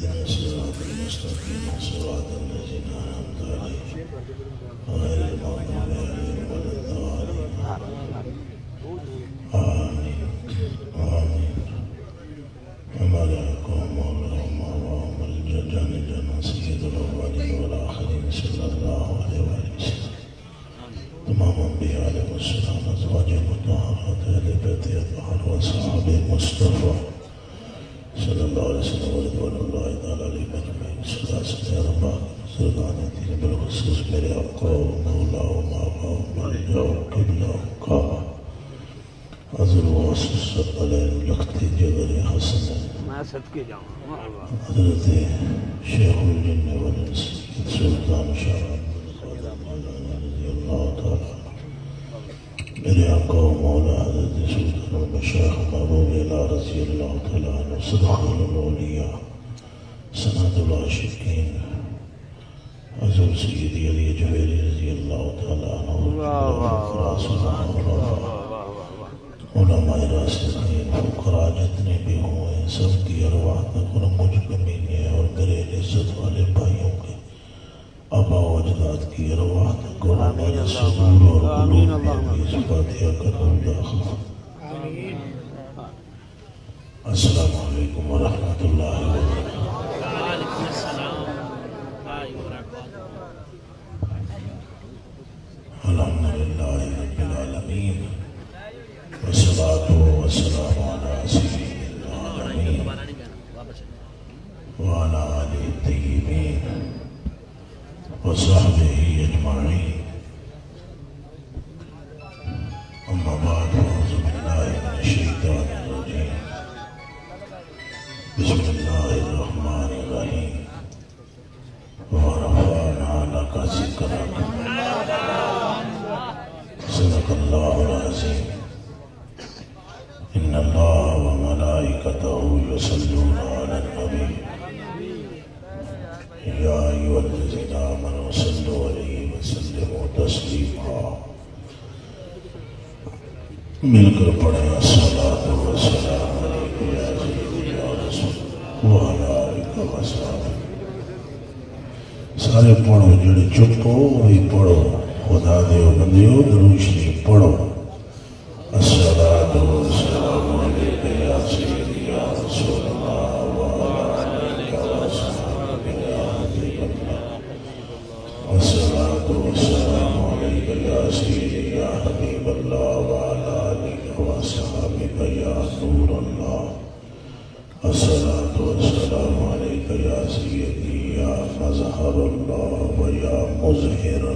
اهدنا الصراط المستقيم صراط الذين أنعمت عليهم غير المغضوب عليهم ولا الضالين آمين آمين وملائكة مولاهم وهم الجنة جنة سيد الأولين والآخرين صلى الله عليه وسلم تمام أنبياء عليهم السلام أزواج المطهرات أهل بيت الطاهر وأصحاب المصطفى صلى الله عليه وسلم ورضوان الله تعالى عليهم أجمعين صلاة يا رب سلطانتي بالخصوص میرے آقا و مولا و مابا و ملجا و قبلہ و کعبہ حضر واسط علیہ لختی جبر حسن حضرت شیخ الجن والانس سلطان شاہ رضی اللہ تعالی میرے آقا و مولا حضرت سلطان المشایخ محبوب اللہ رضی اللہ تعالی عنہ صدقان الاولیاء سند العاشقین حضور سیدی علی جویری رضی اللہ تعالی عنہ علماء راسخین فقراء جتنے بھی ہوئے سب کی ارواح تک اور مجھ کمینے اور میرے عزت والے بھائیوں کے آبا و اجداد کی ارواح تک اور ہمارے صدور اور قلوب میں اس فاتحہ کرم داخل السلام علیکم ورحمۃ اللہ وبرکاتہ الحمدللہ رب العالمین والصلاة والسلام على سيد العالمين وعلى آله الطيبين وصحبه أجمعين أما بعد فأعوذ بالله من الشيطان الرجيم بسم الله الرحمن الرحيم ورفعنا لك ذكرك صدق الله العظيم إن الله وملائكته يصلون على النبي يا أيها الذين آمنوا صلوا عليه وسلموا تسليما مل کر پڑھیں الصلاة والسلام علیکم یا سیدی یا رسول وعلی آلک وصحبہ سارے پڑھو جڑے چپ ہو وہی پڑھو خدا دیو بندیو درود شریف پڑھو الصلاة والسلام علیکم یا سیدی یا رسول اللہ وعلی آلک وصحبہ یا حبیب اللہ الصلاة والسلام علیکم یا سیدی یا حبیب اللہ وعلی آلک وصحبہ یا نور اللہ الصلاة والسلام علیکم یا سیدی یا مظہر اللہ و یا مظہر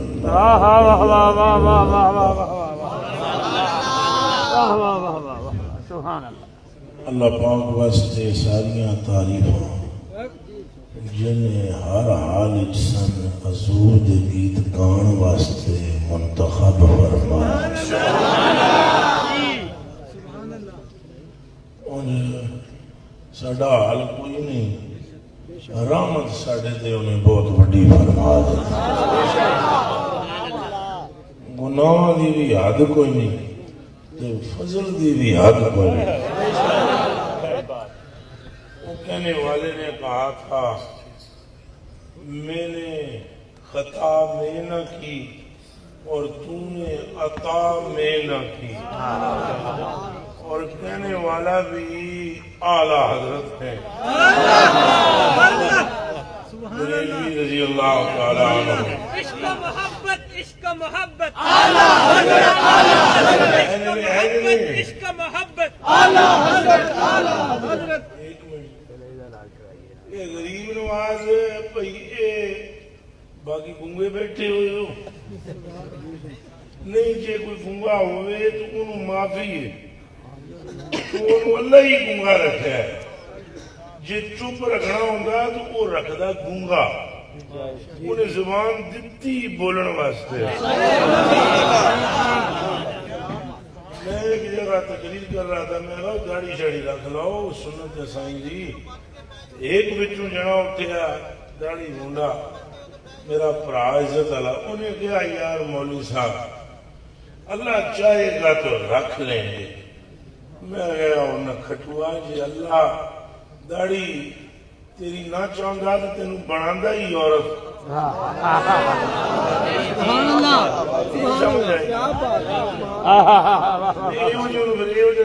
اللہ پاک واسطے ساریاں تعریفاں جنہیں ہر حال سن حضور دے گیت گان واسطے منتخب فرمایا ساڈا حال کوئی نہیں رحمت ساڈے تے انہیں بہت بڑی فرما دی گناہ دی بھی حد کوئی نہیں فضل دی بھی حد کوئی نہیں وہ کہنے والے نے کہا تھا میں نے خطا میں نہ کی اور تو نے عطا میں نہ کی اور کہنے والا بھی اعلیٰ حضرت ہے بریلوی رضی اللہ تعالیٰ عنہ عشق محبت عشق محبت اعلیٰ حضرت عشق محبت اعلیٰ حضرت ایک منٹ یہ غریب نواز پہیے باقی گنگے بیٹھے ہوئے ہو نہیں جے کوئی گنگا ہوئے تو انہوں معافی ہے تو انہوں اللہ ہی گنگا رکھا ہے جے چپ رکھنا ہوگا تو وہ رکھدا گنگا انہیں زبان دتی بولن واسطے میں ایک جگہ تقریر کر رہا تھا میں کہا داڑھی شاڑی رکھ لاؤ سنت سائیں جی ایک بچوں جنا اٹھیا داڑھی مونڈا میرا پرا عزت والا انہیں کہا یار مولوی صاحب اللہ چاہے گا تو رکھ لیں گے میں گیا انہیں کھٹوا جی اللہ داڑھی تیری نہ چاہتا تو تینوں بنا ہی عورت سمجھ آئی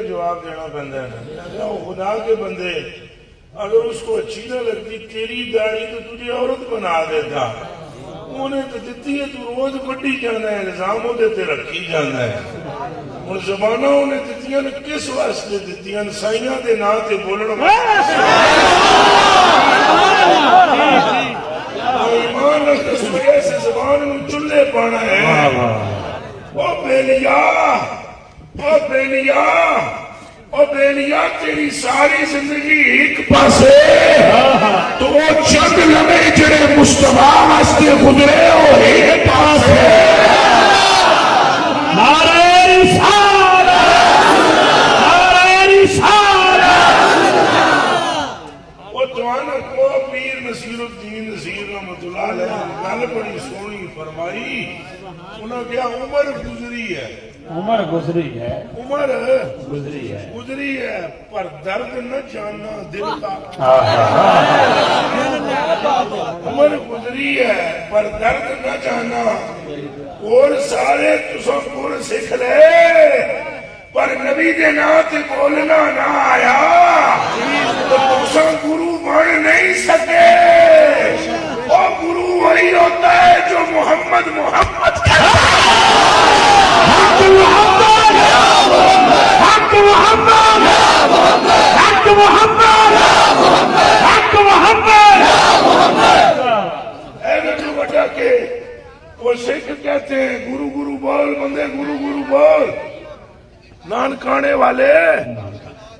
جواب دینا پہنتا ہے خدا کے بندے اگر اس کو اچھی نہ لگتی تیری داڑھی تو تجھے عورت بنا دیتا انہیں تو دیتی ہے تو روز بڑی جانا ہے الزام وہ دیتے رکھی جانا ہے اور زبانہ انہیں دیتیاں نے کس واسطے دیتیاں سائیاں دے نا تے بولن ایمان اس وجہ سے زبان میں چلے پانا ہے او بیلیا تیری ساری زندگی ایک پاسے تو وہ چند لمحے جڑے مصطفیٰ واسطے گزرے وہ ایک پاسے نعرہ رسالت وہ جوانا کو پیر نصیر الدین نصیر رحمت اللہ علیہ گل بڑی سونی فرمائی انہوں نے کہا عمر گزری ہے عمر گزری ہے پر درد نہ جاننا دل کا عمر گزری ہے پر درد نہ جاننا اور سارے تساں گر سکھ لے پر نبی دے نام تے بولنا نہ آیا تو تساں گرو بن نہیں سکے وہ گرو وہی ہوتا ہے جو محمد کے وہ سکھ کہتے ہیں گرو گرو بول بندے گرو گرو بول نانکانے والے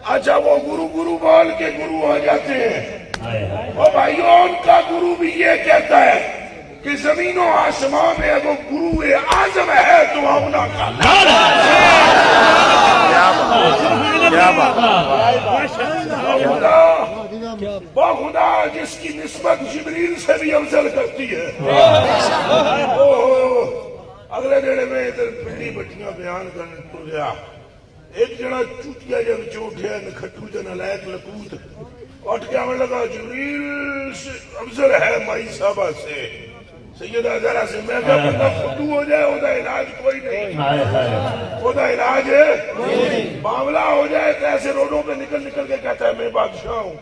اچھا وہ گرو گرو بول کے گرو ہو جاتے ہیں وہ بھائیوں ان کا گرو بھی یہ کہتا ہے کہ زمین و آسمان میں وہ گرو اعظم ہے تو ہمنا کا وہ خدا جس کی نسبت جبریل سے بھی افضل کرتی ہے اگلے دیڑے میں ادھر پنڈی بٹیاں بیان کرنے تو گیا ایک جنا چوٹیا جب چوٹیا نکھٹو جنا لائق لکوت اٹھ کے آنے لگا جبریل افضل ہے مائی صاحبہ سے سیدہ ذرا سے میں کہا بندہ خودو ہو جائے وہ دا علاج کوئی نہیں وہ دا علاج ہے معاملہ ہو جائے تو ایسے روڈوں پہ نکل کے کہتا ہے میں بادشاہ ہوں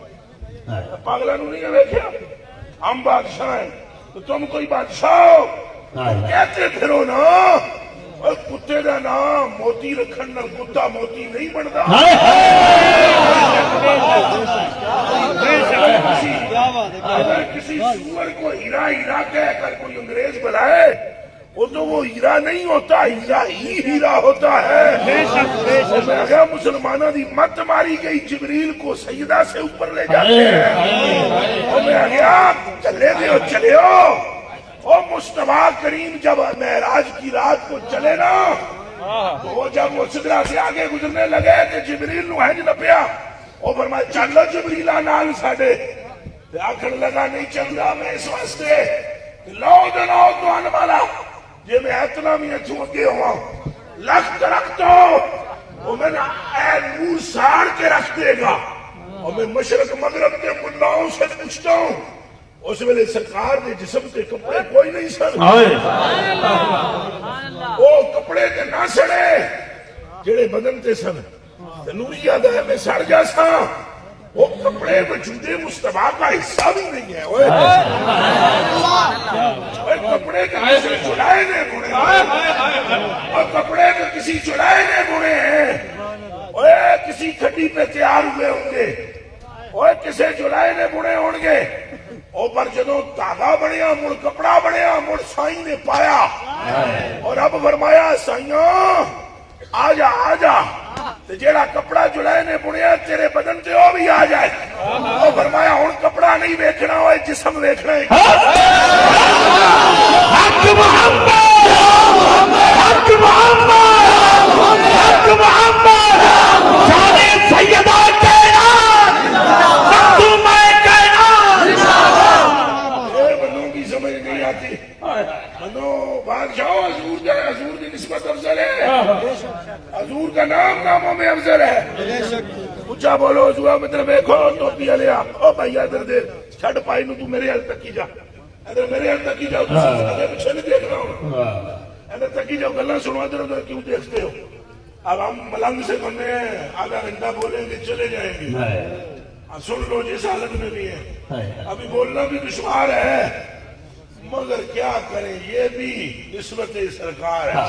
پاگلانو نہیں ہے دیکھا ہم بادشاہ ہیں تو تم کوئی بادشاہ ہو کہتے پھرو نا اور کتے دا نام موتی رکھن نال کتا موتی نہیں بنتا اگر کسی سور کو ہیرا ہیرا کہہ کر کوئی انگریز بلائے وہ تو وہ ہیرا نہیں ہوتا ہیرا ہی ہیرا ہوتا ہے مسلمانوں دی مت ماری گئی جبریل کو سیدہ سے اوپر لے جاتے ہیں اور میں گیا چلے دیو چلے ہو اور مصطفیٰ کریم جب معراج کی رات کو چلے نا تو وہ جب وہ سدرہ سے آگے گزرنے لگے تو جبریل نو ہنج نپیا اور فرمایا چلو جبریلہ نال ساڑے آخر لگا نہیں چل رہا میں اس واسطے لو دنو تو انمالا یہ میں اتنا میں اتھو اگے ہوا لخت رکھ دو وہ میں نے اے نور ساڑ کے رکھ دے گا اور میں مشرق مغرب کے ملاؤں سے پوچھتا ہوں اس ویلے سرکار دے جسم کے کپڑے کوئی نہیں سر وہ کپڑے تے نہ سڑے جڑے بدن تے سن نوری یاد ہے میں سڑ جا سا وہ کپڑے وجود مصطفیٰ کا حصہ بھی نہیں ہے کپڑے کے کسی چڑھائے نے بنے اور کپڑے کے کسی چڑھائے نے بنے ہیں کسی کھڈی پہ تیار ہوئے ہوں گے اور کسی چڑھائے نے بنے ہوں گے اور پر جدوں دھاگا بنیا مڑ کپڑا بنیا مڑ سائیں نے پایا اور اب فرمایا سائیاں آجا آجا جیڑا کپڑا جڑائے نے بنیا تیرے بدن تے وہ بھی آ جائے اور فرمایا ہن کپڑا نہیں ویکھنا ہوئے جسم ویکھنا ہے حق محمد حق محمد حق محمد جانے سیدہ کائنات مخدومہ کائنات یہ بندوں کی سمجھ نہیں آتی بندوں بادشاہ حضور کی نسبت افضل ہے حضور کا نام ناموں میں افضل ہے اونچا بولو حضور مطلب دیکھو ٹوپی لیا او بھائی ادھر دے چھڑ پائی نو تو میرے حال تک کی جا ادھر میرے حال تک کی جاؤ اگر پیچھے نہیں دیکھ رہا ہوں ادھر تک کی جاؤ گلہ سنو ادھر ادھر کیوں دیکھتے ہو اب ہم ملنگ سے بننے ہیں آدھا گھنٹہ بولیں گے چلے جائیں گے سن لو جس حالت میں بھی ہے ابھی بولنا بھی دشوار ہے مگر کیا کریں یہ بھی نسبت سرکار ہے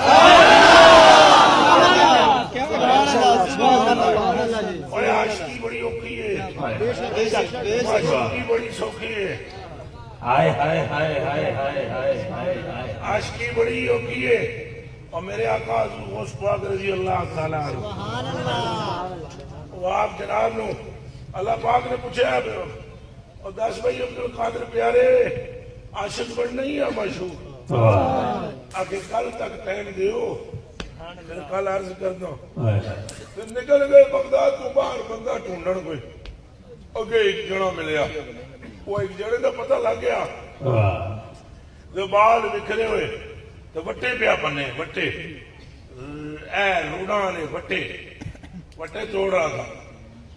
اور عاشقی بڑی اوکھی ہے عاشقی بڑی سوکھی ہے عاشقی بڑی اوکھی ہے اور میرے آقا غوث پاک رضی اللہ تعالیٰ عنہ وہ آپ جناب نو اللہ پاک نے پوچھا اور دس بھائی عبد القادر پیارے عاشق بڑھنا ہی ہے معشوق آگے کل تک ٹائم دیو پھر کل عرض کر دو پھر نکل گئے بغداد کو باہر بندہ ڈھونڈن کوئی اگے ایک جنا ملیا وہ ایک جنے کا پتہ لگ گیا جو بال بکھرے ہوئے تو وٹے پیا بنے وٹے اے روڑا نے وٹے توڑ رہا تھا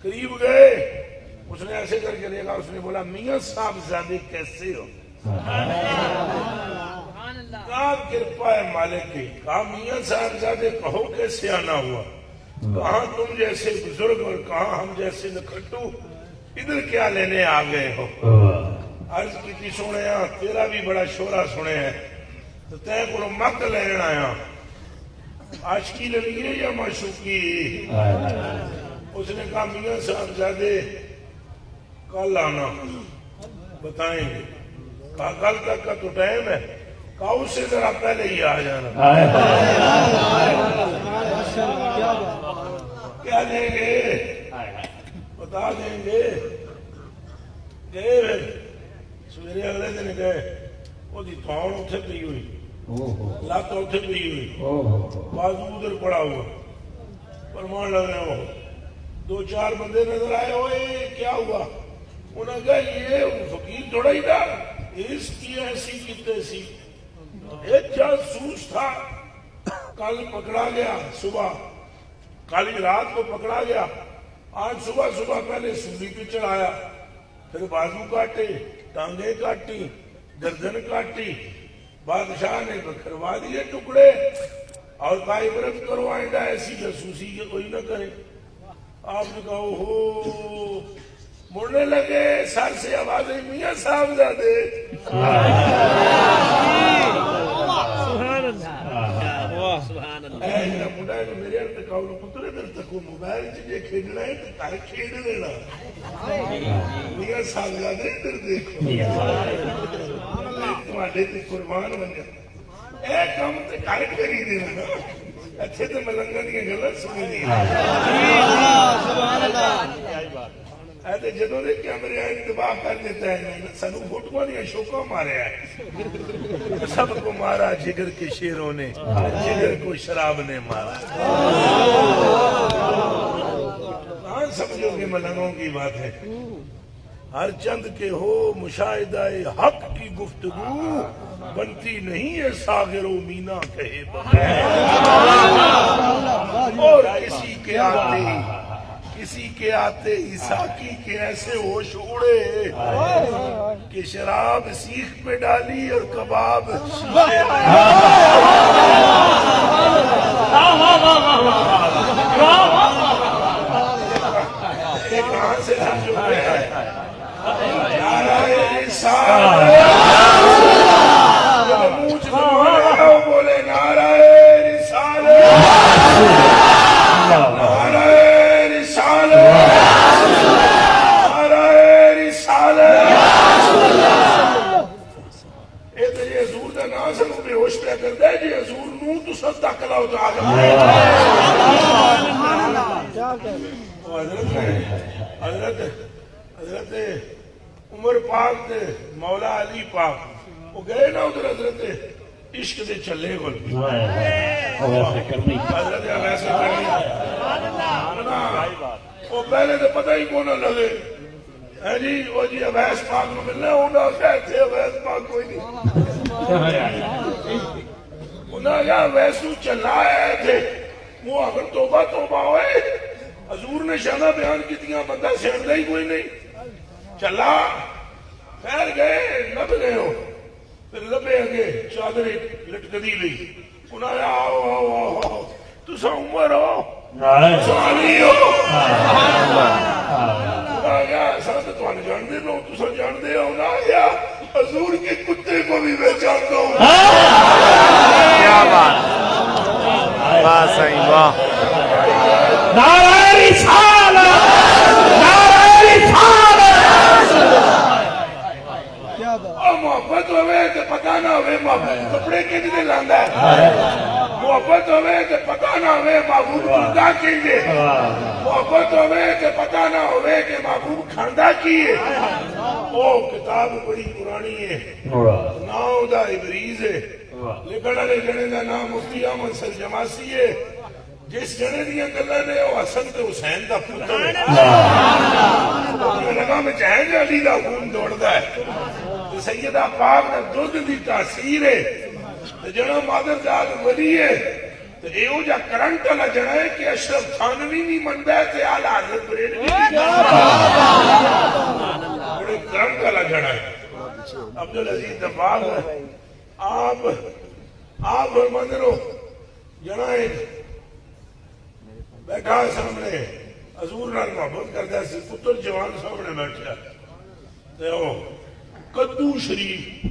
قریب گئے اس نے ایسے کر کے دیکھا اس نے بولا میاں صاحب زادے کیسے ہو کہا کرپا ہے مالک کی کہا میاں صاحب زادے کہو کیسے آنا ہوا کہاں تم جیسے بزرگ اور کہاں ہم جیسے لکھٹو ادھر کیا لینے آ گئے ہو عرض کی تھی سنے ہیں تیرا بھی بڑا شورا سنے ہیں تو تے کو مک لین آیا عاشقی لگی ہے یا معشوقی اس نے کہا میاں صاحب زادے کل آنا بتائیں گے کہا کل تک کا تو ٹائم ہے کہا اس سے ذرا پہلے ہی آ جانا کیا دیں گے بتا دیں گے گئے سویرے اگلے دن گئے وہ دی تھاؤن اتھے پی ہوئی لات اتھے پی ہوئی بازو ادھر پڑا ہوا فرمان لگ رہے ہو دو چار بندے نظر آئے ہوئے کیا ہوا انہوں نے کہا یہ فقیر تھوڑا ہی تھا اس کی ایسی کتے سی ایک جاسوس تھا کل پکڑا گیا صبح کل رات کو پکڑا گیا آج صبح پہلے سولی پہ چڑھایا پھر بازو کاٹے ٹانگیں کاٹی گردن کاٹی بادشاہ نے بکھروا دیے ٹکڑے اور کہا عبرت کرو آئندہ ایسی جاسوسی کہ کوئی نہ کرے آپ نے کہا ہو مڑنے لگے سر سے آوازیں میاں صاحب زادے سبحان اللہ اے میرا منڈا ہے میرے ہاتھ تک آؤ پترے در تک وہ موبائل چیزیں کھیلنا ہے تو کار کھیل لینا میاں صاحب زادے در دیکھو تمہارے تے قربان بن گیا اے کام تے کار کری دینا اچھے تے ملنگا دیا غلط سنی نہیں سبحان اللہ ایتے جدوں دے کیمرے انتباہ کر دیتا ہے سانو فوٹواں دیا شوقاں مارے ہے سب کو مارا جگر کے شیروں نے جگر کو شراب نے مارا کہاں سمجھو گے ملنگوں کی بات ہے ہر چند کے ہو مشاہدہ حق کی گفتگو بنتی نہیں ہے ساغر و مینا کہے بغیر اور کسی کے آتے عیساقی کے ایسے ہوش اڑے کہ شراب سیخ پہ ڈالی اور کباب شیشے میں کہاں سے جو ہے نعرہ رسالت مجھ کو بولے نعرہ رسالت نعرہ حضرت عمر پاک دے مولا علی پاک وہ گئے نا ادھر حضرت عشق دے چلے گل حضرت ویسے کرنی وہ پہلے تو پتہ ہی کون لگے ہے جی وہ جی اویس پاک نو ملنا انہوں نے کہا تھے اویس پاک کوئی نہیں انہوں نے کہا ویسو چلا آئے تھے وہ اگر توبہ ہوئے حضور نے شانہ بیان کی دیا بندہ سیڑھتا ہی کوئی نہیں چلا پھیل گئے لب گئے ہو پھر لبے اگے چادر لٹکدی لئی انہاں آؤ آؤ آؤ آؤ تسا عمر ہو تسا علی ہو ساتھ تو جان دے لو تسا جان دے ہو نا یا حضور کے کتے کو بھی میں جانتا ہوں کیا بات واہ صحیح واہ نعرہ رسالت نعرہ رسالت اور محبت ہوئے تو پتہ نہ ہوئے محبوب کپڑے کتنے لاندہ ہے محبت ہوئے تو پتہ نہ ہوئے محبوب کھاندہ کیجئے محبت ہوئے تو پتہ نہ ہوئے کہ محبوب کھاندہ کیے وہ کتاب بڑی پرانی ہے ناؤ دا ابریز ہے لکھن والے جنے دا نام مفتی احمد سر جماسی ہے جس جنے دیا گلا نے وہ حسن تے حسین دا پتر ہے لگا میں چاہیں جو علی دا خون دوڑدا ہے سیدہ پاک نے دودھ دی تاثیر ہے جنا مادر جاد ولی ہے تو ایو جا کرنٹ والا جنا ہے کہ اشرف تھانوی نہیں مندا ہے تے اعلی حضرت بریلوی بڑے کرنٹ والا جنا ہے عبدالعزیز دباغ آپ فرماندے رہو جنا ہے بیٹھا سامنے حضور نال محبت کردا سی پتر جوان سامنے بیٹھا تے او کدو شریف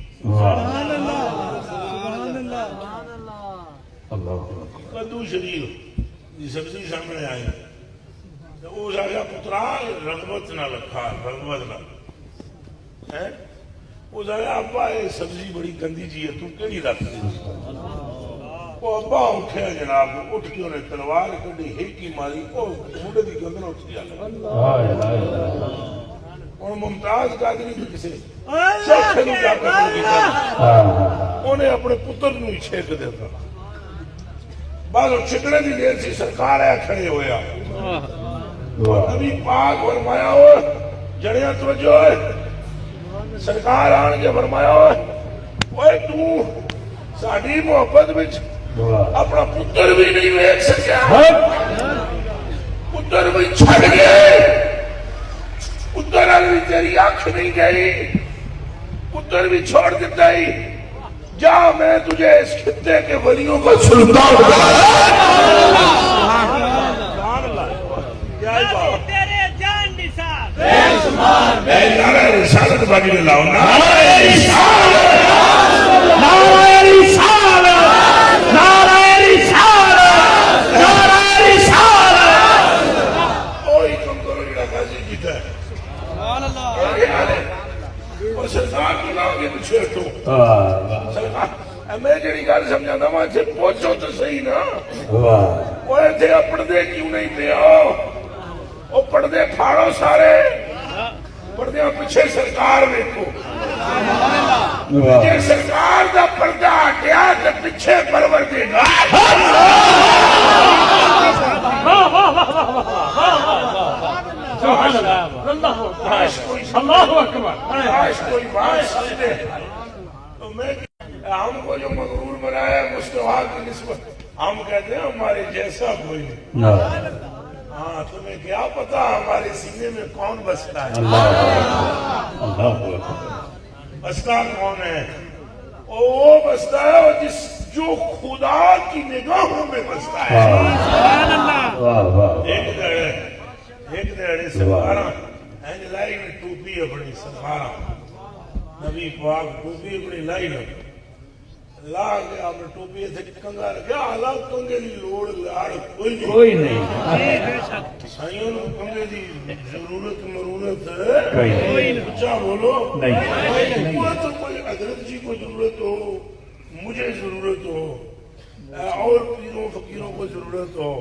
کدو شریف دی سبزی سامنے آئی وہ آگیا پترا رغبت نہ رکھا رغبت نہ وہ آگیا ابا یہ سبزی بڑی گندی جی ہے تو کیڑی رکھ دی وہ ابا اٹھیا جناب اٹھ کے انہیں تلوار کڈی ہیکی ماری وہ مونڈے دی گندنا اٹھ گیا اور ممتاز قادری تو کسے چوکھے نو جا کر انہیں اپنے پتر نو چھیک دیتا بعد چھکڑے دی دیر سی سرکار ہے کھڑے ہویا نبی پاک فرمایا ہو جڑیاں توجہ ہے سرکار آن کے فرمایا ہو اوے تو ساڈی محبت وچ اپنا پتر بھی نہیں ویکھ سکیا پتر بھی چھڑ گئے پتر بھی تیری آنکھ نہیں گئی پتر بھی چھوڑ دیتا ہی جا میں تجھے اس خطے کے ولیوں کا سلطان تیرے جان نثار نعرہ رسالت باقی میں لاؤ نعرہ رسالت نعرہ رسالت نعرہ رسالت نعرہ رسالت کوئی کم کرو جڑا غازی جیتا ہے اور سرکار کو لاؤ گے پچھے تو سرکار میں جڑی گل سمجھا نا میں سے پوچھو تو صحیح نا وہ تھے پردے کیوں نہیں پہ آؤ وہ پردے پھاڑو سارے پردے پیچھے سرکار دیکھو جے سرکار دا پردہ ہٹیا تو پیچھے پروردگار اللہ اکبر کاش کوئی بات سمجھے تو میں ہم کو جو مغرور بنایا ہے مصطفیٰ کی نسبت ہم کہتے ہیں ہمارے جیسا کوئی نہیں ہاں تمہیں کیا پتا ہمارے سینے میں کون بستا ہے بستا کون ہے وہ بستا ہے جس جو خدا کی نگاہوں میں بستا ہے ایک دہڑے سرکارہ لائی نے ٹوپی اپنی سرکارہ نبی پاک ٹوپی اپنی لائی نے لا کے آپ نے ٹوپی تھے کنگا رکھا حالات کنگے دی لوڑ لاڑ کوئی نہیں سائیوں نے کنگے دی ضرورت مرورت اچھا بولو نہیں تو کوئی حضرت جی کو ضرورت ہو مجھے ضرورت ہو اور پیروں فقیروں کو ضرورت ہو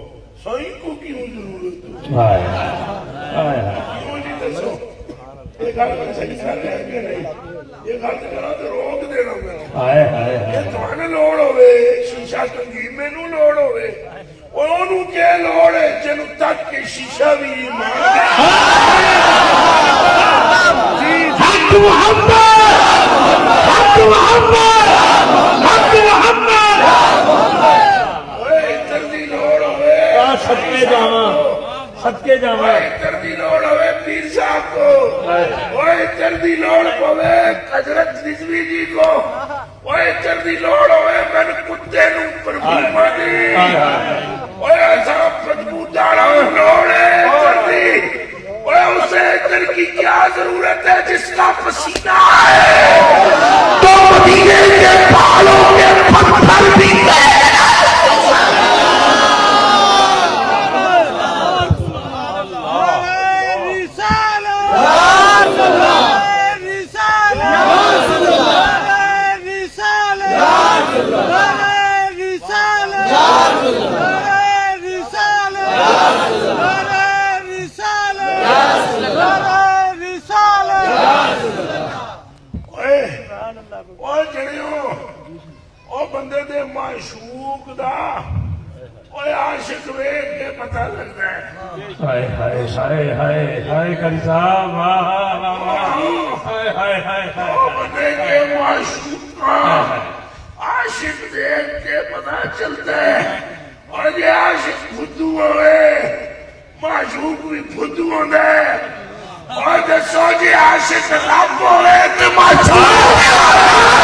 سائیں کو کیوں ضرورت ہو کیوں جی دسو ایک گھر میں صحیح کر رہے ہیں کہ نہیں یہ گھر سے کرا تو روک دینا میں یہ تمہیں لوڑ ہوئے شیشہ کنگی میں نو لوڑ ہوئے انہوں کے لوڑ ہے جنہوں تک کے شیشہ بھی ایمان حق محمد حق محمد حق محمد اتر دی لوڑ ہوئے صدقے جاواں اتر دی لوڑ ہوئے پیر صاحب کو چردی لوڑ پوے حضرت رضوی جی کو اوے چردی لوڑ ہوئے میں کتے نو پرفیوم دی اوے ایسا بدبو دارا لوڑے چردی اوے اسے اتر کی کیا ضرورت ہے جس کا پسینہ ہے تو مدینے کے پالوں کے پتھر بھی بندے دے معشوق دا اوے عاشق ویکھ کے پتہ لگدا ہے ہائے ہائے ہائے ہائے ہائے قاری صاحب واہ واہ واہ ہائے ہائے ہائے او بندے کے معشوق کا عاشق دیکھ کے پتہ چلتا ہے اور یہ عاشق بدھو ہوئے معشوق بھی بدھو ہوندا ہے اور دسو جی عاشق رب ہوئے تے معشوق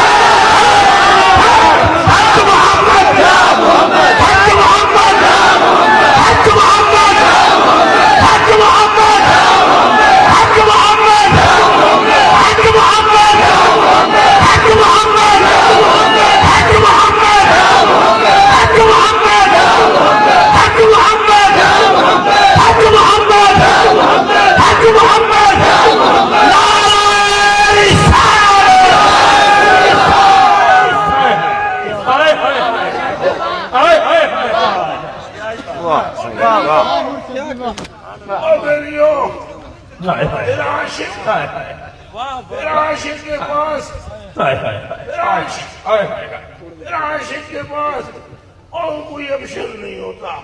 عاشق کے پاس عاشق کے پاس اور کوئی ابشر نہیں ہوتا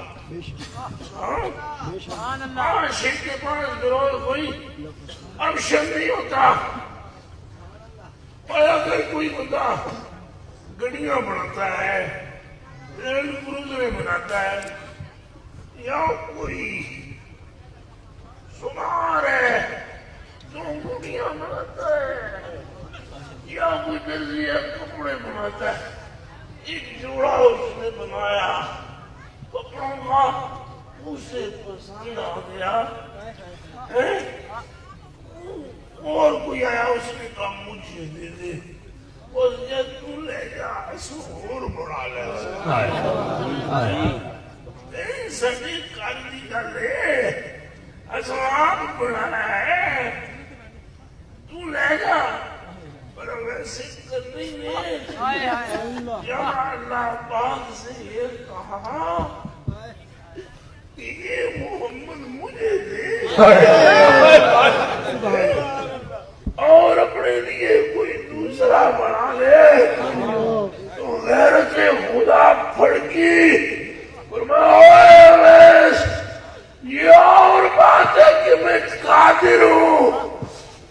عاشق کے پاس کوئی ابشر نہیں ہوتا اور اگر کوئی بندہ گڑیاں بناتا ہے ریل کروزریں بناتا ہے یا کوئی سنار ہے جو گڑیاں بناتا ہے یا کوئی درزی ہے کپڑے بناتا ہے ایک جوڑا اس نے بنایا کپڑوں کا اسے پسند آ گیا اور کوئی آیا اس نے کہا مجھے دے دے اس نے تو لے جا سہور بڑھا لے سبھی کاندی کا لے اسواب بڑھانا ہے تو لے جا پر ویسے کرنی میں یا اللہ پاک سے یہ کہا کہ یہ محمد مجھے دے اور اپنے لیے کوئی دوسرا بنا لے تو غیرت خدا پھڑکی یہ اور بات ہے کہ میں قادر ہوں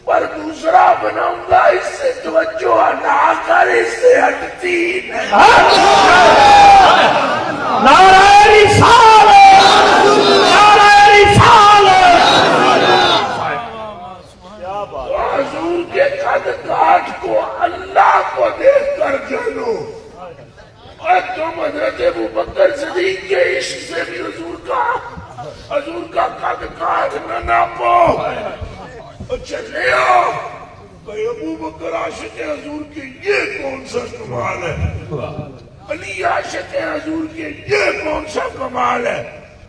پر دوسرا بناؤں گا اس سے توجہ ہٹا کر اس سے ہٹتی نہیں نعرہ رسالت نعرہ رسالت حضور کے قد کاٹ کو اللہ کو دیکھ کر جانو اور تم حضرت ابو بکر صدیق کے عشق سے بھی حضور کا قد کاٹ نہ ناپو چلے ہو کہ ابو بکر عاشق حضور کے یہ کون سا کمال ہے علی عاشق حضور کے یہ کون سا کمال ہے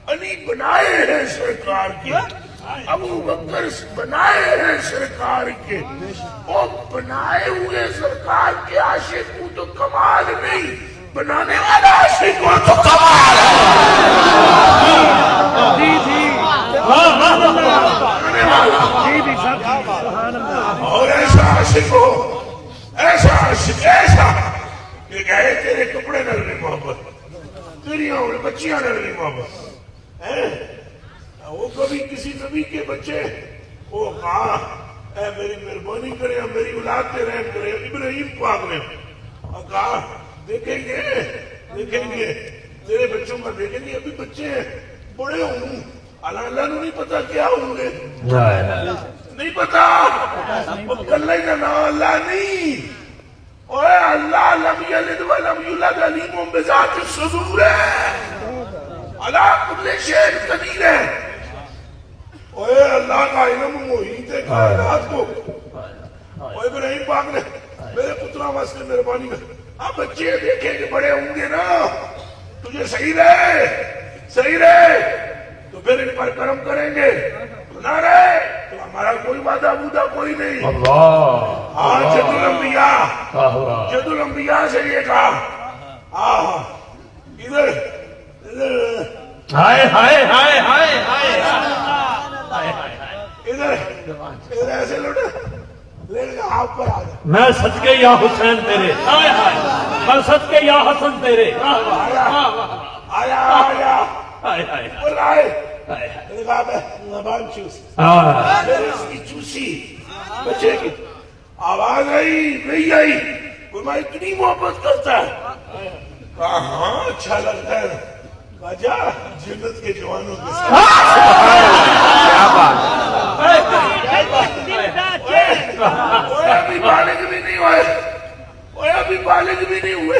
علی بنائے ہیں سرکار کے ابو بکر بنائے ہیں سرکار کے وہ بنائے ہوئے سرکار کے عاشق کو تو کمال نہیں بنانے والا عاشق کو تو کمال ہے اور ایسا عاشق ہو ایسا عاشق ایسا کہ کہے تیرے کپڑے نہ لگے محبت تیری بچیاں نہ لگے محبت وہ کبھی کسی نبی کے بچے وہ کہا اے میری مہربانی کرے میری اولاد پہ رحم کرے ابراہیم پاک نے کہا دیکھیں گے تیرے بچوں کا دیکھیں گے ابھی بچے ہیں بڑے ہوں اللہ نے نہیں پتا کیا ہوں گے نہیں پتا کلے کا نام اللہ نہیں، اوے اللہ لم یلد ولم یولد علیم بذات الصدور ہے، علی کل شیء قدیر ہے۔ اوے اللہ کا علم محیط کائنات کو، اوے ابراہیم پاک نے میرے پترا واسطے مہربانی کر، آپ بچے دیکھیں کہ بڑے ہوں گے نا، تجھے صحیح رہے تو پھر ان پر کرم کریں گے، نہ رہے تو ہمارا کوئی وعدہ بودہ کوئی نہیں۔ ہاں جد الانبیاء سے یہ کہا، ادھر ہائے ہائے ہائے ہائے ہائے ادھر ایسے لوٹے لیکن آپ پر آ جائے، میں صدقے یا حسین تیرے، ہائے ہائے میں صدقے یا حسن تیرے، آیا ہائے ہائے بول آئے، میں نے کہا زبان چوس، پھر اس کی چوسی بچے کی آواز آئی نہیں آئی، کوئی میں اتنی محبت کرتا ہے، کہا ہاں اچھا لگتا ہے، کہا جا جنت کے جوانوں کے ساتھ، کیا بات، ابھی بالغ بھی نہیں ہوئے، ابھی بالغ بھی نہیں ہوئے،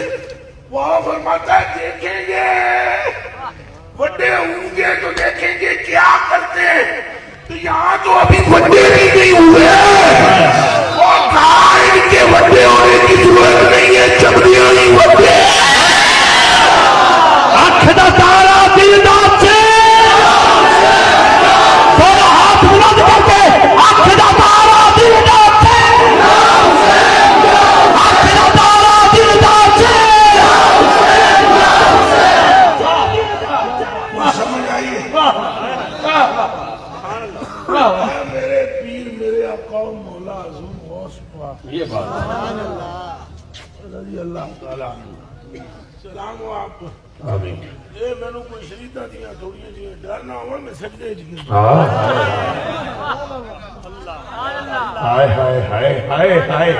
وہ فرماتا ہے دیکھیں گے بڑے ہوں گے تو دیکھیں گے کیا کرتے ہیں، تو یہاں تو ابھی بڑے نہیں ہوئے، وہ کہا ان کے بڑے ہونے کی ضرورت نہیں ہے، چمڑیاں نہیں بڑے، آنکھ دا تارا دل دا سے تھوڑا ہاتھ بلند کر کے، آنکھ دا تارا دل دا سے، آنکھ دا تارا دل دا سے، سمجھ آئیے میرے پیر میرے آقا و مولا عظیم غوث پاک رضی اللہ تعالیٰ سلام ہو آپ کو، یہ میں نے کوئی شریطہ دیا تھوڑی جی ڈرنا ہوا میں سجدے جی ہائے ہائے ہائے ہائے ہائے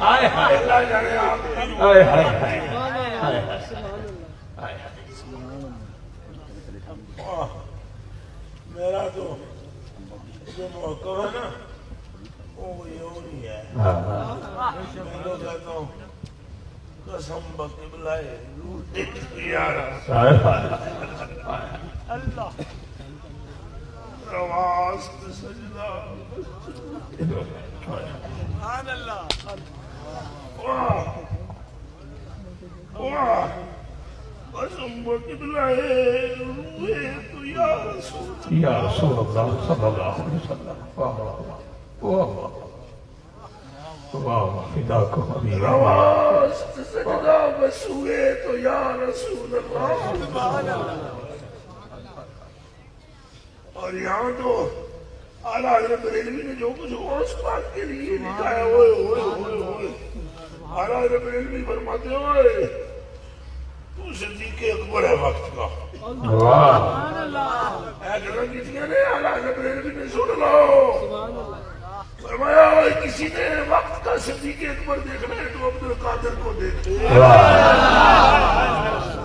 ہائے ہائے اللہ جانے آپ کی ہائے ہائے ہائے میرا تو جو موقع ہے نا وہ یہ ہو نہیں ہے، میں تو کہتا ہوں قسم بقبلہ روٹی یارا رواز سجدہ سبحان اللہ، قسم بقبلہ روئے تو یا رسول یا رسول اللہ صلی اللہ علیہ وسلم، واہ واہ فداک حبیب رواز سجدہ بس ہوئے تو یا رسول اللہ، اور یہاں تو اعلیٰ حضرت بریلوی نے جو کچھ غوث پاک کے لیے لکھا ہے، ہوئے ہوئے ہوئے ہوئے، اعلیٰ حضرت بریلوی فرماتے ہوئے تو صدیق اکبر ہے وقت کا، اے جنہوں کسی نے اعلیٰ حضرت بریلوی نے سن لو، فرمایا کسی نے وقت کا صدیق اکبر دیکھنا ہے تو عبدالقادر کو دیکھے،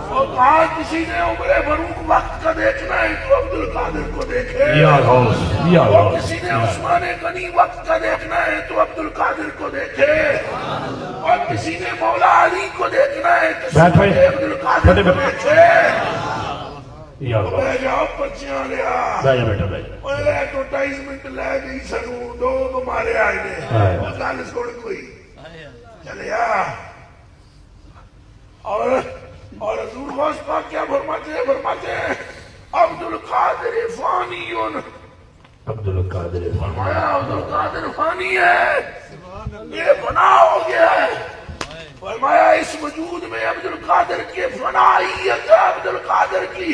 اور کہا کسی نے عمر فاروق وقت کا دیکھنا ہے تو عبدالقادر کو دیکھے، یا غوث یا اور غوث، کسی نے عثمان غنی وقت کا دیکھنا ہے تو عبدالقادر کو دیکھے، اور کسی نے مولا علی کو دیکھنا ہے تو عبدالقادر کو دیکھے، یا غوث، میں جاؤ پچیاں لیا، بیٹھا بیٹھا بیٹھا، اوہ ایڈورٹائزمنٹ لے گئی سنوں دو تمہارے آئے نے، وہ گال چھوڑ کوئی چلے آ، اور حضور غوث پاک کیا فرماتے ہیں عبدالقادر فانیون، عبدالقادر فرمایا عبدالقادر فانی ہے، یہ فنا ہو گیا ہے، فرمایا اس وجود میں عبدالقادر کے فنائیت عبدالقادر کی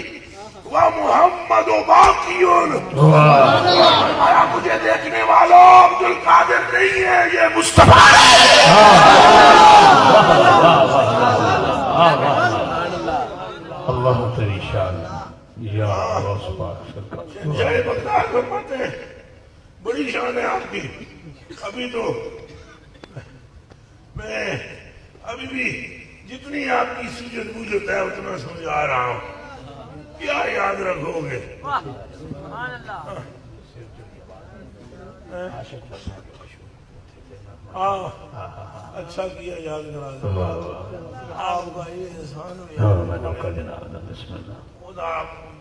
وَمُحَمَّدُ بَاقِيٌ، فرمایا مجھے دیکھنے والوں عبدالقادر نہیں ہے، یہ مصطفیٰ ہے، اللہ تیری شان، یا غوث پاک سرکار، جائے بغداد فرماتے ہیں بڑی شان ہے آپ کی، ابھی تو میں ابھی بھی جتنی آپ کی سوجت بوجھت ہے اتنا سمجھا رہا ہوں، کیا یاد رکھو گے، ہاں اچھا کیا یاد کرا دیا واہ واہ آپ کا یہ احسان ہو ہاں میں نوکر جناب بسم اللہ خدا آپ کو بھی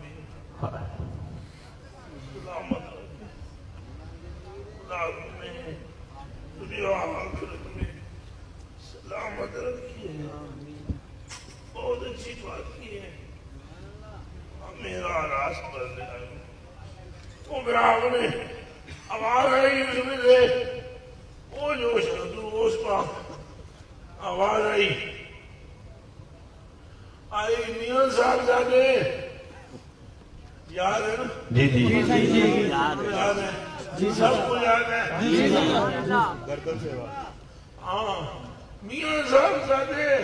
سلامت رکھے خدا میں دنیا و آخرت میں سلامت رکھیے بہت اچھی بات کی ہے میرا راست پر لے آئے وہ میرا آپ نے آواز آئی اس میں سے وہ جوش اس کا آواز آئی میاں صاحب زادے یاد ہے نا جی جی یاد ہے سب کو یاد ہے ہاں میاں صاحب زادے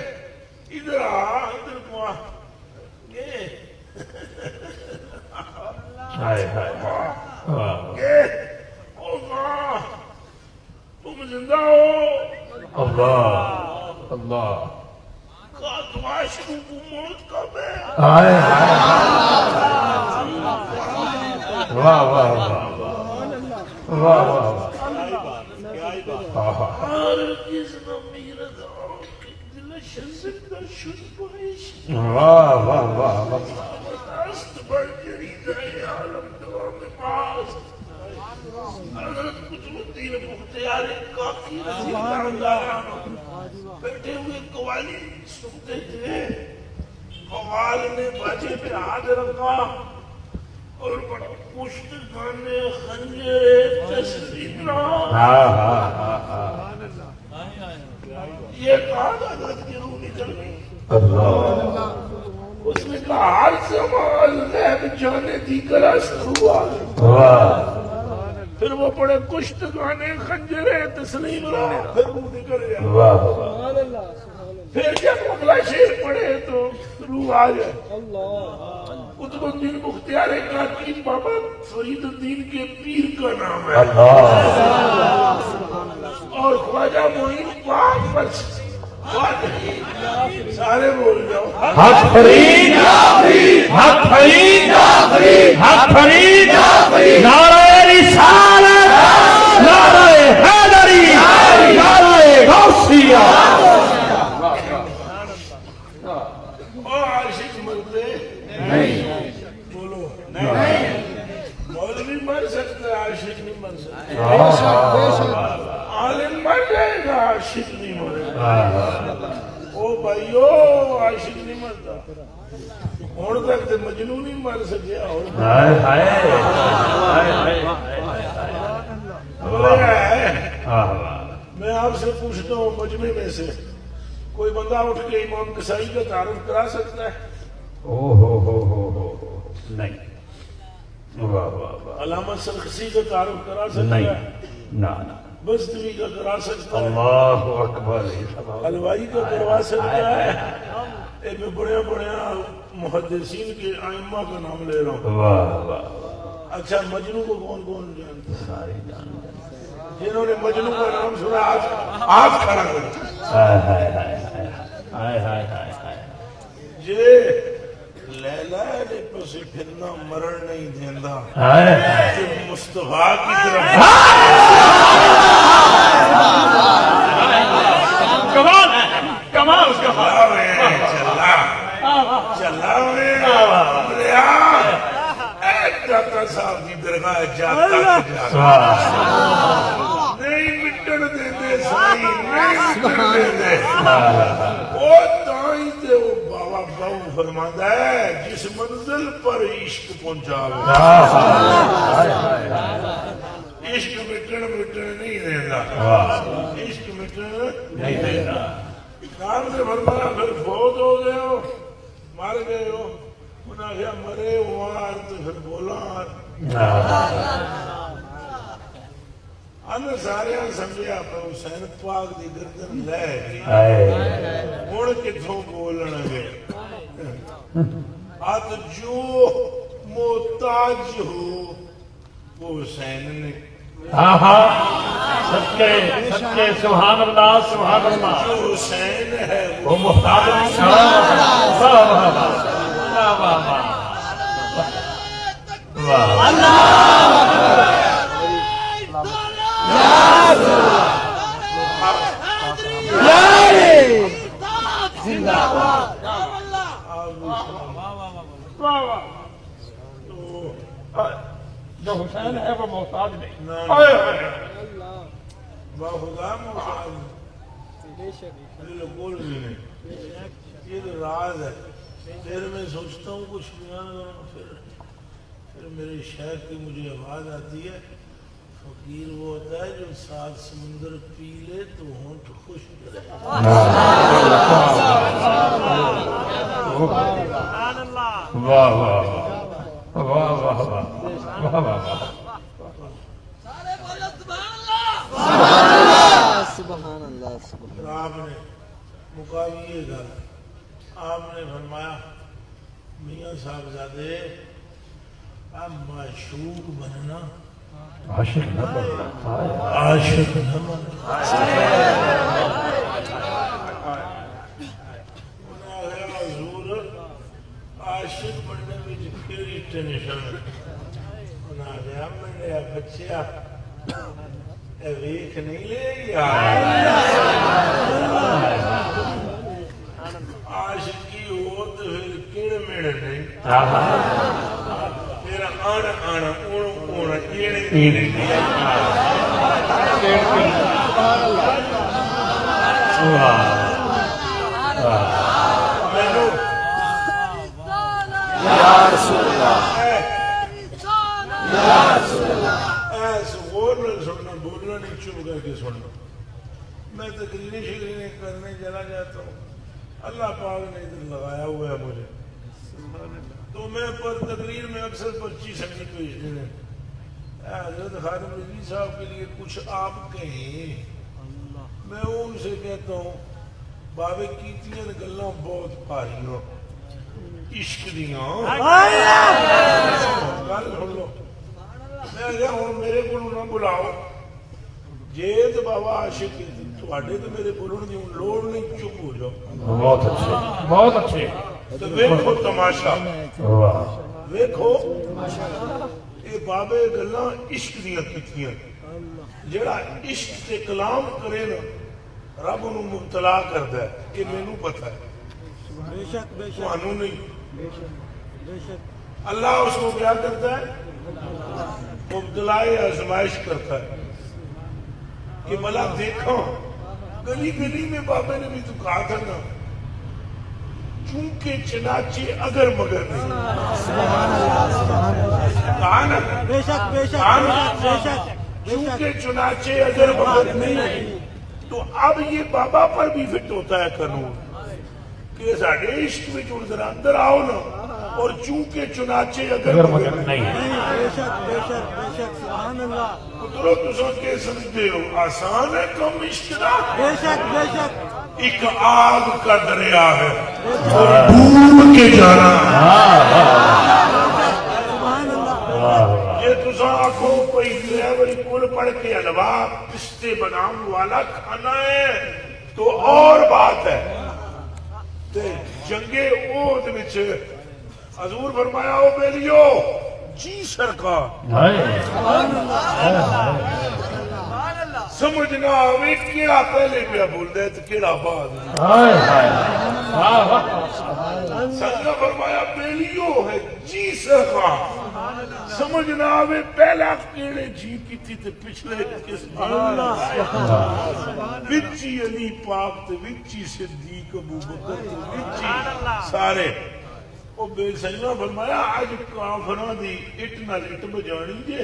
ادھر ادھر کو یہ ہائے ہائے واہ تم زندہ ہو اللہ اللہ کاش کو موت کب ہے ہائے ہائے واہ واہ واہ واہ واہ واہ ہر کس نمیر دعا کی دل شزک در شد باش واہ واہ واہ دست بر جرید عالم دعا میں پاس حضرت قطب الدین مختیار کافی رضی اللہ عنہ بیٹھے ہوئے قوالی سنتے تھے قوال نے باجے پہ ہاتھ رکھا اور بڑا پشت گانے خنجر تسلیم رہا یہ کہا حضرت کی روح نکل گئی اس نے کہا ہر زمان لہب جانے دیگر است ہوا پھر وہ پڑے کشت گانے خنجر تسلیم رہا پھر روح نکل گیا پھر جب اگلا شیر پڑھے تو روح آ جائے قطب الدین مختیار کاتب بابا فرید الدین کے پیر کا نام ہے اور خواجہ معین پاک بس سارے بول جاؤ حق فرید حق فرید حق فرید نعرہ رسالت نعرہ حیدری نعرہ غوثیہ اور عاشق مرتے نہیں بولو مولوی مر سکتا ہے عاشق نہیں مر سکتا عالم مر جائے گا عاشق نہیں مرے گا او بھائیو عاشق نہیں مرتا ہون تک تے مجنون نہیں مر سکیا ہائے ہائے میں آپ سے پوچھتا ہوں مجمع میں سے کوئی بندہ اٹھ کے امام کسائی کا تعارف کرا سکتا ہے نہیں واہ واہ واہ علامہ سرخسی کا تعارف کرا سکتا نہیں ہے نہ بستوی کا کرا سکتا ہے اللہ اکبر حلوائی کا کروا سکتا ہے میں بڑے محدثین کے ائمہ کا نام لے رہا ہوں واہ واہ اچھا مجنو کو کون کون جانتا ہے ساری جان جنہوں نے مجنو کا نام سنا آج کھڑا کرو ہائے ہائے ہائے ہائے ہائے ہائے جے لیلا نے پس پھرنا مرن نہیں دیندہ ہائے کہ مصطفیٰ کی طرف کمال کمال اس کا چلا داتا صاحب کی درگاہ جاتا نہیں مٹن دے دے سائی نہیں مٹن دے دے وہ تائیں دے وہ بابا باؤ فرماتا ہے جس منزل پر عشق پہنچا عشق مٹن نہیں دینا عشق مٹن نہیں دینا نام سے فرمایا پھر فوت ہو گئے ہو مر گئے ہو انہاں کہا مرے ہوار تو پھر بولا انہاں سارے سمجھے آپ حسین پاک دی گردن لے گئی مڑ کتھوں بولن گئے ات جو محتاج ہو وہ حسین نے سچے سچے سبحان اللہ سبحان اللہ جو حسین ہے وہ محتاج جو حسین ہے وہ محتاج نہیں. خدا محتاج بالکل بھی نہیں. یہ تو راز ہے. پھر میں سوچتا ہوں کچھ بیان کروں, پھر میرے شیخ کی مجھے آواز آتی ہے, فقیر وہ ہوتا ہے جو 7 سمندر پی لے تو ہونٹ خوش کرے. واہ واہ واہ واہ واہ واہ واہ. آپ نے مقابلی یہ گل, آپ نے فرمایا میاں صاحبزادے اب معشوق بننا, عاشق نہ بننا, عاشق نہ بننا. حضور عاشق بننے میں کیڑی ٹینشن. انہاں آخیا میرے بچیا ویکھ نہیں لے گیا, عاشقی ہو تو پھر کیڑے میڑے نہیں, پھر آن آن اون ایڑے ایڑے بولنا نہیں, چپ کر کے سننا. میں تقریریں شکرییں کرنے چلا جاتا ہوں, اللہ پاک نے ادھر لگایا ہوا ہے مجھے, تو میں پر تقریر میں اکثر 25 سنگی پیش دینے. حضرت خادم رضوی صاحب کے لیے کچھ آپ کہیں, میں ان سے کہتا ہوں بابے کیتیاں گلاں بہت پاریاں عشق دیاں گل سن لو. میں کہا ہوں میرے کو نہ بلاؤ, جے تو بابا عاشق تھوڑے تو میرے بولن کی لوڑ نہیں, چپ ہو جاؤ. بہت اچھے بہت اچھے. تو ویکھو تماشا, ویکھو یہ بابے گلاں عشق دیاں کیتیاں. جڑا عشق سے کلام کرے نا رب انہوں مبتلا کرتا ہے, یہ مینوں پتہ ہے, تانوں نہیں. اللہ اس کو کیا کرتا ہے, مبتلا آزمائش کرتا ہے کہ بلا دیکھو. گلی گلی میں بابے نے بھی تو کہا تھا نا, چونکہ چنانچہ اگر مگر نہیں, کہا نا چونکہ چنانچہ اگر مگر نہیں. تو اب یہ بابا پر بھی فٹ ہوتا ہے قانون کہ ساڑھے عشق میں جو اندر آؤ نا, اور چونکہ چنانچہ اگر مگر نہیں. قدرت تو سوچ کے سمجھتے ہو آسان ہے کم عشق دا, ایک آگ کا دریا ہے اور ڈوب کے جانا. یہ تو سو آنکھوں کوئی ڈرائیوری کل پڑھ کے حلوا پستے بنام والا کھانا ہے تو اور بات ہے. جنگے اوہد وچ حضور فرمایا او بیلیو جی سرکار سمجھنا آوے کیڑا پہلے پہ بول دے تو کیڑا بعد. سجدہ فرمایا بیلیو ہے جی سرکار, سمجھنا آوے پہلا کیڑے جی کی تھی تے پچھلے کس وچی علی پاک تے وچی صدیق ابو بکر تے وچی سارے. وہ بے سجدہ فرمایا آج کافران دی اٹ نال اٹ بجانی جے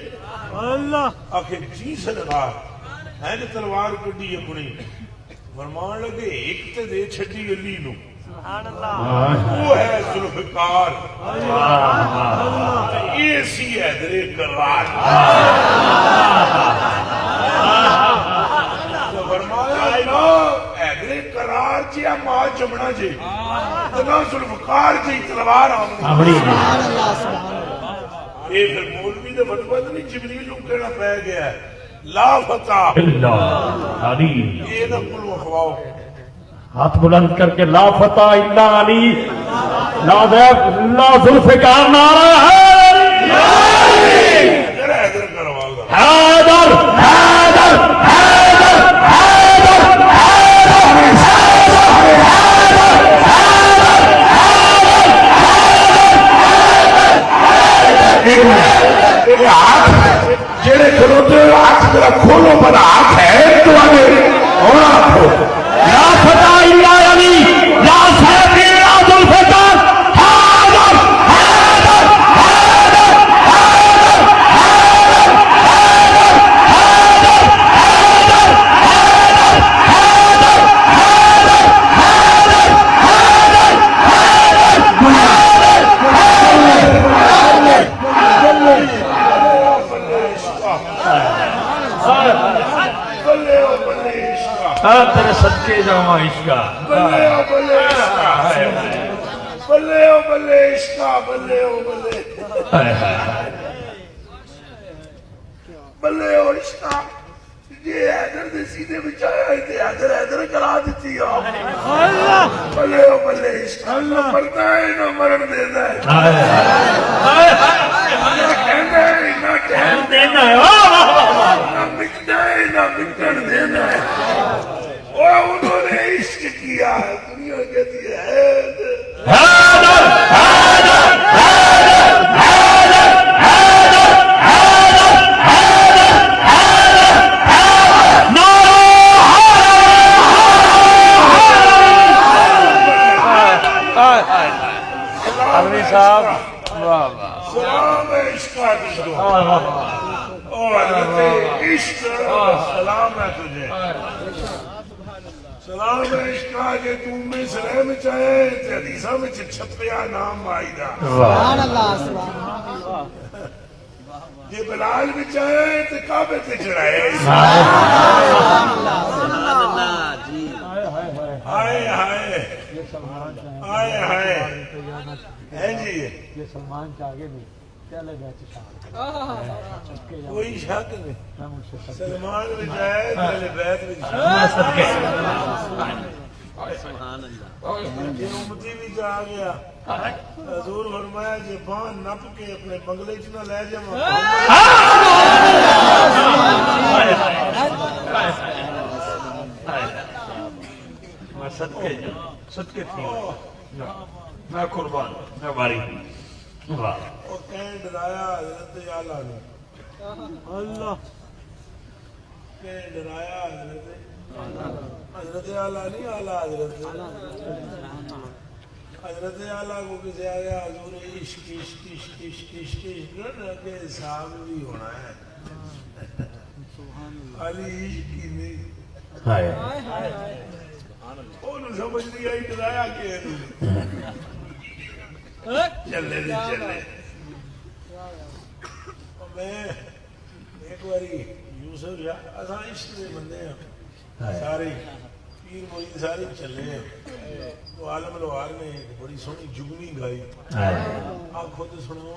آخر جی سرکار ہے نے تلوار کڈی اپنی, فرمان لگے ایک تے دے چھٹی علی نو, وہ ہے ذوالفقار, یہ سی حیدر کرار. تو فرمایا حیدر کرار چیا ماں جمنا جے تنا ذوالفقار جی تلوار آمنی. یہ پھر مولوی دے فتوہ نہیں جبریل نو کہنا پہ گیا ہے لا فتح یہ نہ کلو اخواؤ. ہاتھ بلند کر کے لا فتح الا علی, لا ذوالفقار نعرہ ہے حیدر کروا گا. حیدر حیدر حیدر حیدر حیدر بلے او بلے عشق تیرے صدقے جاواں عشق بلے او بلے عشق بلے او بلے عشق بلے او بلے بلے او عشق یہ حیدر دے سینے میں چاہیا ہے حیدر کرا دیتی ہو بلے او بلے عشق نہ مرنا ہے نہ مرن دینا ہے نہ کہنا ہے نہ ٹہن دینا ہے نہ مٹنا ہے نہ مٹن دینا ہے انہوں نے عشق کیا ہے دنیا کہتی ہے عالمی صاحب سلام ہے عشق حضرت عشق سلام ہے تجھے سلام ہے عشق کہ تم میں سرے میں چاہے تے حدیثہ میں چھپیا نام آئی دا یہ بلال میں چاہے تے کعبے تے چڑھائے ہائے ہائے ہائے ہائے ہے جی یہ سلمان کے آگے بھی پہلے بیچ کوئی شک نہیں میں مجھ سے سلمان میں جائے پہلے بیت میں یہ امتی بھی جا گیا حضور فرمایا جی بان نپ کے اپنے بنگلے چ نہ لے جا میں صدقے تھی میں قربان میں باری اور کہیں ڈرایا حضرت اعلیٰ نے اللہ کہیں ڈرایا حضرت اعلیٰ نہیں اعلیٰ حضرت اعلیٰ کو کسی آگیا حضور عشق عشق عشق عشق عشق عشق کے حساب بھی ہونا ہے خالی عشق کی نہیں انہوں سمجھ لیا ہی ڈرایا کہ چلے دے چلے میں ایک باری یوسف اساں عشق دے بندے ہیں سارے پیر مرید سارے چلے ہیں تو عالم الوار نے ایک بڑی سونی جگنی گائی آپ خود سنو